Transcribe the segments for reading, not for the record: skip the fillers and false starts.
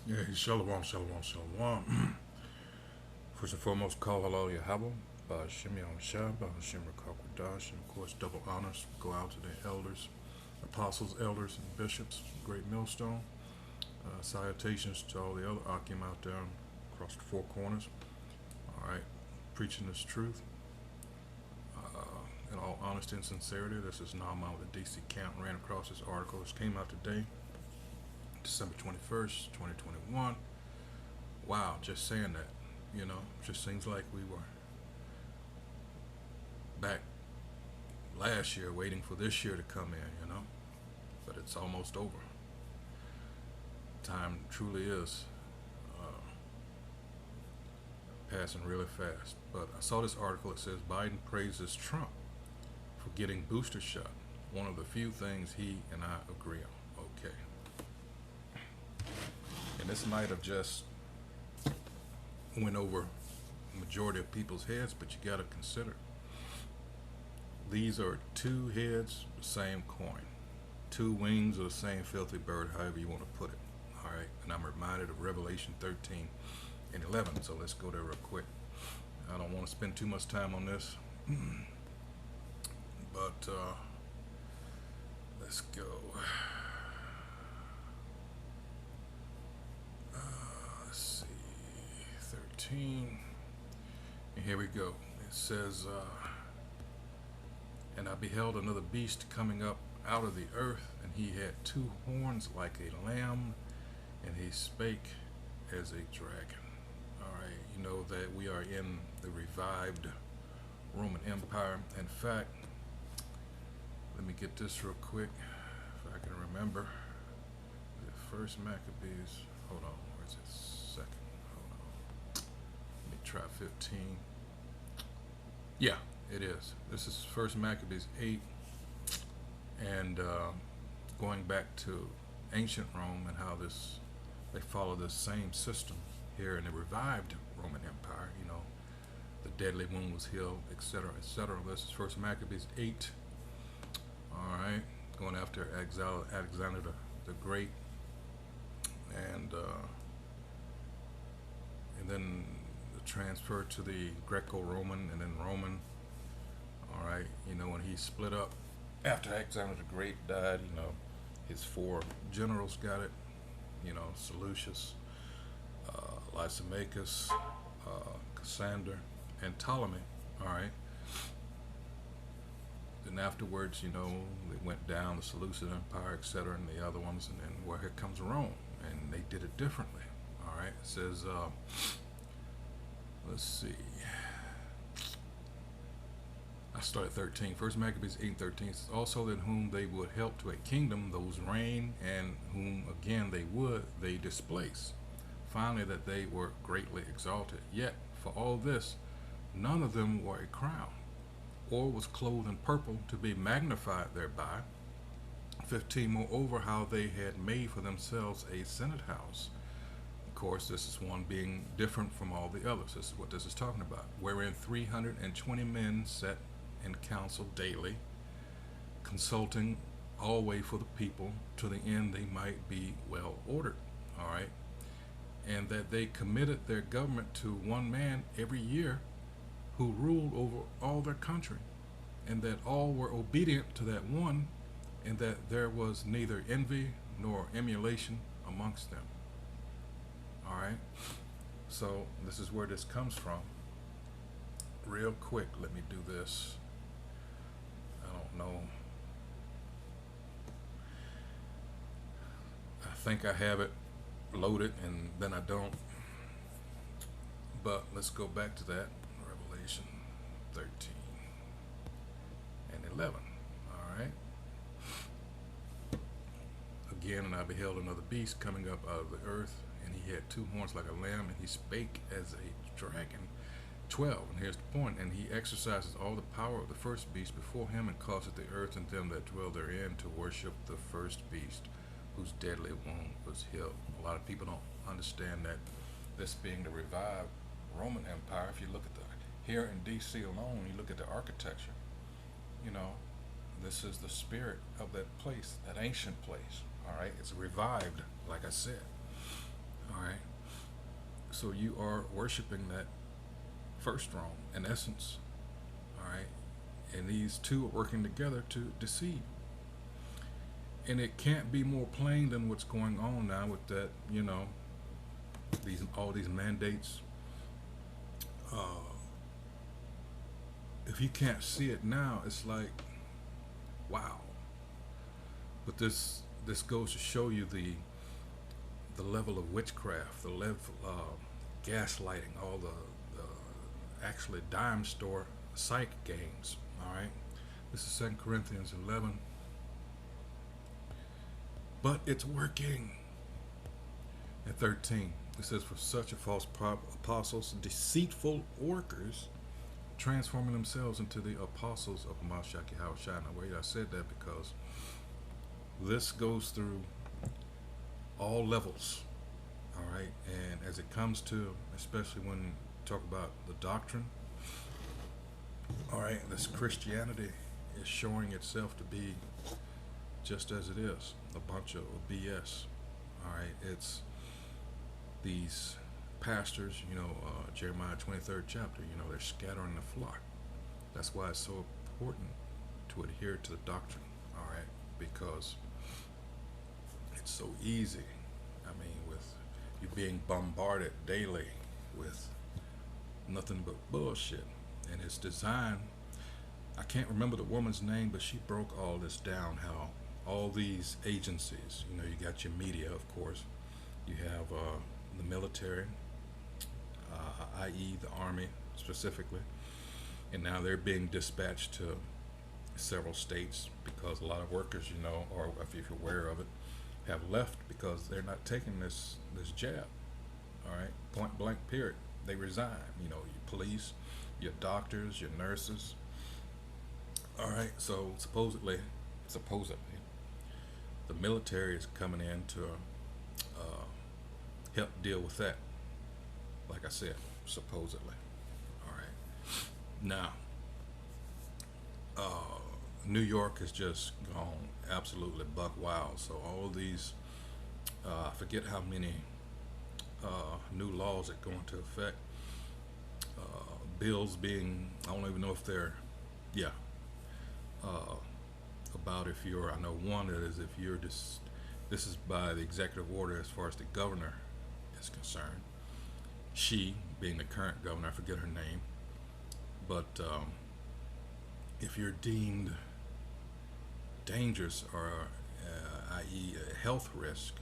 Yeah, shalom, shalom, shalom. First and foremost, call hello Yahweh, Shimei on Shab, Shim Rakakwadash, and of course, double honors go out to the elders, apostles, elders, and bishops, great millstone. Salutations to all the other Akim out there across the four corners. All right, preaching this truth. In all honesty and sincerity, this is Naaman with the DC Camp. Ran across this article. This came out today, December 21st, 2021. Wow, just saying that, just seems like we were back last year waiting for this year to come in. But it's almost over. Time truly is passing really fast. But I saw this article. It says Biden praises Trump for getting booster shot. One of the few things he and I agree on. Okay. And this might have just went over the majority of people's heads, but you got to consider these are two heads, the same coin, two wings of the same filthy bird, however you want to put it. All right, and I'm reminded of Revelation 13 and 11. So let's go there real quick. I don't want to spend too much time on this, but let's go. Let's see, 13. And here we go. It says, and I beheld another beast coming up out of the earth, and he had two horns like a lamb, and he spake as a dragon. All right, you know that we are in the revived Roman Empire. In fact, let me get this real quick, if I can remember. The first Maccabees, hold on, where's it? Second, hold on. Let me try 15. Yeah, it is. This is First Maccabees 8, and going back to ancient Rome and how they follow this same system here in the revived Roman Empire. The deadly wound was healed, etc., etc. This is First Maccabees 8. All right, going after Alexander the Great, and then the transfer to the Greco-Roman and then Roman. All right, when he split up after Alexander the Great died, his four generals got it. Seleucus, Lysimachus, Cassander, and Ptolemy. All right. Then afterwards, they went down the Seleucid Empire, etc., and the other ones, and then here comes Rome, and they did it differently. All right. It says, let's see. I started 13. First Maccabees 8:13 says, also that whom they would help to a kingdom, those reign, and whom again they displace. Finally, that they were greatly exalted. Yet, for all this, none of them wore a crown, or was clothed in purple to be magnified thereby. 15. Moreover, how they had made for themselves a senate house. Of course, this is one being different from all the others. This is what this is talking about. Wherein 320 men sat in council daily, consulting always for the people, to the end they might be well ordered. All right. And that they committed their government to one man every year, who ruled over all their country, and that all were obedient to that one, and that there was neither envy nor emulation amongst them. All right. So this is where this comes from. Real quick, let me do this. I don't know. I think I have it loaded, and then I don't. But let's go back to that. Revelation 13 and 11. All right. Again, and I beheld another beast coming up out of the earth, and he had two horns like a lamb, and he spake as a dragon. 12, and here's the point, and he exercises all the power of the first beast before him, and causeth the earth and them that dwell therein to worship the first beast, whose deadly wound was healed. A lot of people don't understand that this being the revived Roman Empire. If you look at here in DC alone, you look at the architecture, this is the spirit of that place, that ancient place. All right, it's revived, like I said. All right. So you are worshiping that first throne, in essence. All right. And these two are working together to deceive. And it can't be more plain than what's going on now with that, these all these mandates. Uh, if you can't see it now, it's like, wow. But this goes to show you the level of witchcraft, the level of gaslighting, all the actually dime store psych games. All right, this is 2 Corinthians 11. But it's working. At 13, it says, "For such are false apostles, deceitful workers, transforming themselves into the apostles of Mashiach Yahushua." Now, wait, I said that because this goes through all levels, all right? And as it comes to, especially when you talk about the doctrine, all right, this Christianity is showing itself to be just as it is, a bunch of BS, all right? It's these pastors, Jeremiah 23rd chapter, they're scattering the flock. That's why it's so important to adhere to the doctrine, all right? Because it's so easy. I mean, with you being bombarded daily with nothing but bullshit. And it's designed, I can't remember the woman's name, but she broke all this down, how all these agencies, you got your media, of course, you have the military, i.e. the Army specifically, and now they're being dispatched to several states because a lot of workers, or if you're aware of it, have left because they're not taking this jab. All right, point blank, period. They resign. Your police, your doctors, your nurses. All right, so supposedly, the military is coming in to help deal with that. Like I said, supposedly. All right. Now, New York has just gone absolutely buck wild. So all these, I forget how many new laws that go into effect. Bills being, I don't even know if they're, yeah, about if you're, I know one that is if you're just, this is by the executive order as far as the governor is concerned. She, being the current governor, I forget her name, but if you're deemed dangerous or i.e. a health risk,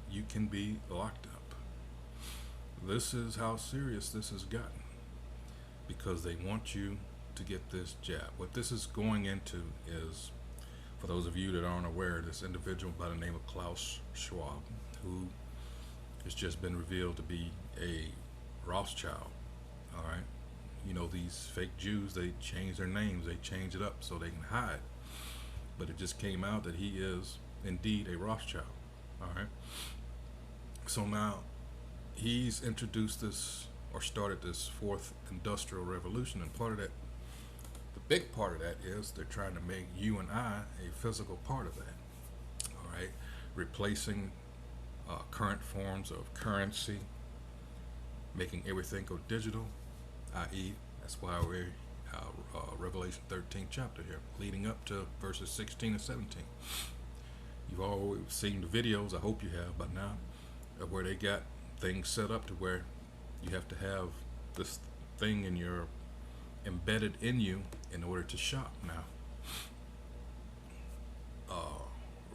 you can be locked up. This is how serious this has gotten because they want you to get this jab. What this is going into is, for those of you that aren't aware, this individual by the name of Klaus Schwab, who has just been revealed to be a Rothschild. All right, these fake Jews, they change their names, they change it up so they can hide. But it just came out that he is indeed a Rothschild. All right. So now he's introduced this or started this fourth industrial revolution, and part of that, the big part of that is they're trying to make you and I a physical part of that. All right, replacing current forms of currency, making everything go digital, i.e. that's why we're Revelation 13th chapter here, leading up to verses 16 and 17. You've all seen the videos, I hope you have by now, of where they got things set up to where you have to have this thing embedded in you in order to shop now.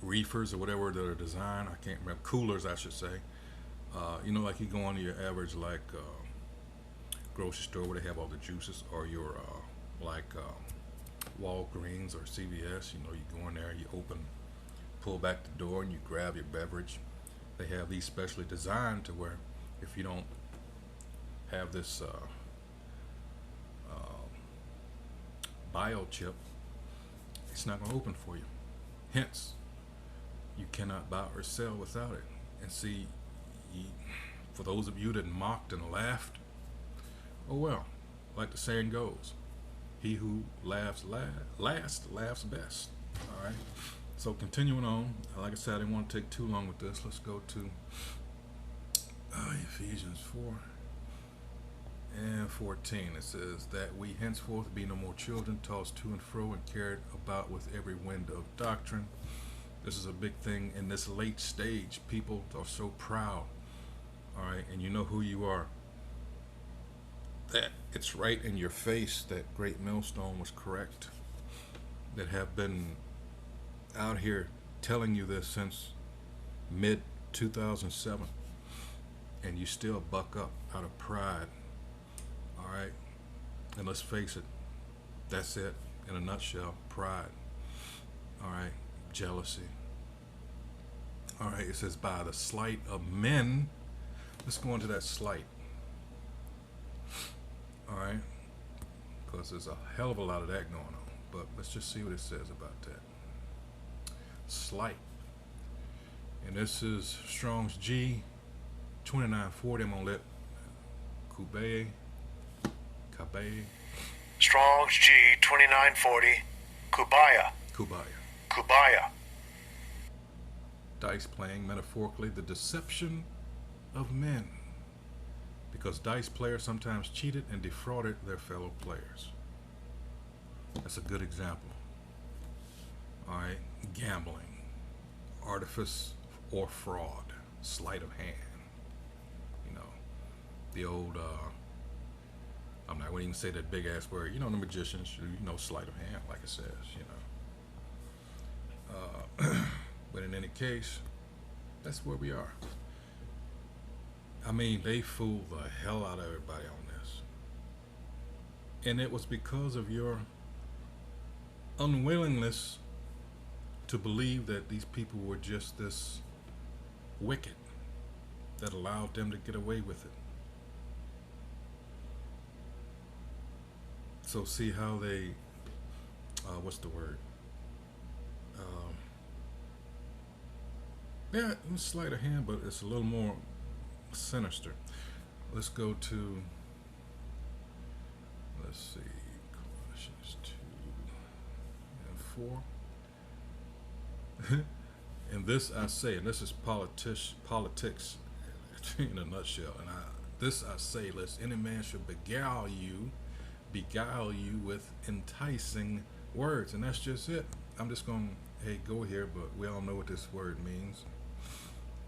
Reefers or whatever that are designed, I can't remember, coolers I should say. Like you go on to your average grocery store where they have all the juices, or your Walgreens or CVS. You go in there, you pull back the door, and you grab your beverage. They have these specially designed to where if you don't have this biochip, it's not going to open for you. Hence, you cannot buy or sell without it. And see, for those of you that mocked and laughed, oh well, like the saying goes, he who laughs last laughs best. All right. So continuing on, like I said, I didn't want to take too long with this. Let's go to Ephesians 4 and 14, it says that we henceforth be no more children, tossed to and fro and carried about with every wind of doctrine. This is a big thing in this late stage. People are so proud, all right, and you know who you are. That it's right in your face that Great Millstone was correct, that have been out here telling you this since mid 2007, and you still buck up out of pride. All right, and let's face it, that's it in a nutshell. Pride. All right, jealousy. All right, it says by the sleight of men. Let's go into that sleight. All right, because there's a hell of a lot of that going on. But let's just see what it says about that. Slight. And this is Strong's G 2940. I'm gonna let Kabe. Strong's G 2940. Kubaya. Dice playing, metaphorically, the deception of men. Because dice players sometimes cheated and defrauded their fellow players. That's a good example. All right, gambling, artifice or fraud, sleight of hand. You know, the old, I'm not going to even say that big ass word. You know, the magicians, you know, sleight of hand, like it says, you know. But in any case, that's where we are. I mean, they fooled the hell out of everybody on this. And it was because of your unwillingness to believe that these people were just this wicked that allowed them to get away with it. So see how they, what's the word? Yeah, it's sleight of hand, but it's a little more sinister. Let's go to, let's see, Colossians 2 and 4. And this I say, and this is politics in a nutshell. And this I say, lest any man should beguile you with enticing words. And that's just it. I'm just going to, hey, go here, but we all know what this word means.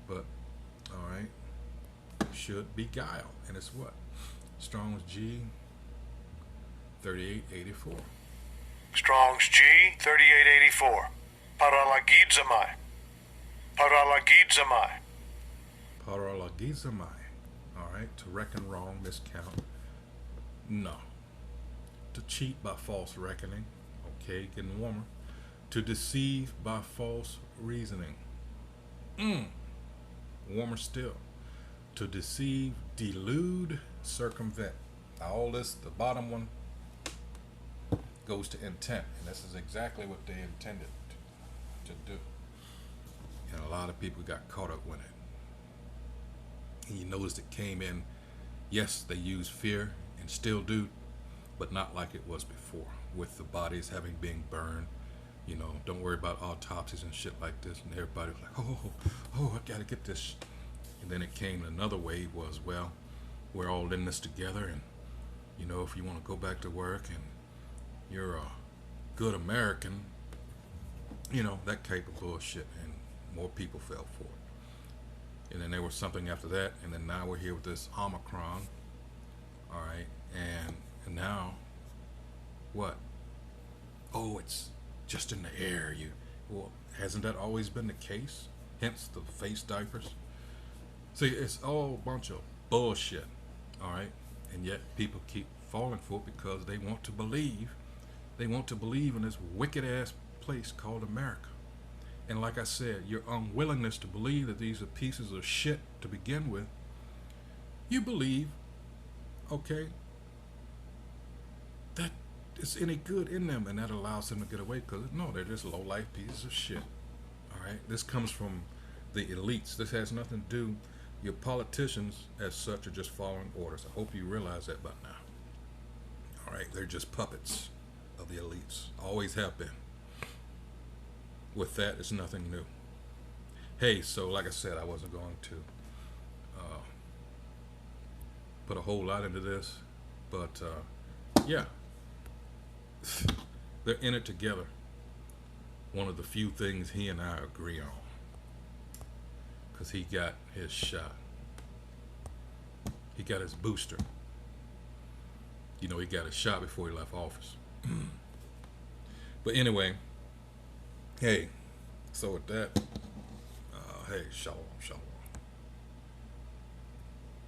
But, all right, should beguile. And it's what? Strong's G 3884. Strong's G 3884. Paralagizamai. All right, to reckon wrong, miscount. No. To cheat by false reckoning. Okay, getting warmer. To deceive by false reasoning. Warmer still. To deceive, delude, circumvent. Now all this, the bottom one, goes to intent. And this is exactly what they intended to do. And a lot of people got caught up with it. And you notice it came in, yes, they use fear and still do, but not like it was before, with the bodies having been burned. You know, don't worry about autopsies and shit like this. And everybody was like, oh, I gotta get this. And then it came another wave was, well, we're all in this together. And, you know, if you want to go back to work and you're a good American, you know, that type of bullshit. And more people fell for it. And then there was something after that. And then now we're here with this Omicron. All right. And now, what? Oh, it's just in the air. Well, hasn't that always been the case? Hence the face diapers. See, it's all a bunch of bullshit, all right? And yet people keep falling for it because they want to believe. They want to believe in this wicked ass place called America. And like I said, your unwillingness to believe that these are pieces of shit to begin with, you believe, okay, that it's any good in them, and that allows them to get away because no, they're just low life pieces of shit. All right, this comes from the elites. This has nothing to do. Your politicians, as such, are just following orders. I hope you realize that by now. All right, they're just puppets of the elites. Always have been. With that, it's nothing new. Hey, so like I said, I wasn't going to put a whole lot into this, but yeah, they're in it together. One of the few things he and I agree on, because he got his shot. He got his booster. You know, he got his shot before he left office. But anyway, hey, so with that, hey, shalom, shalom.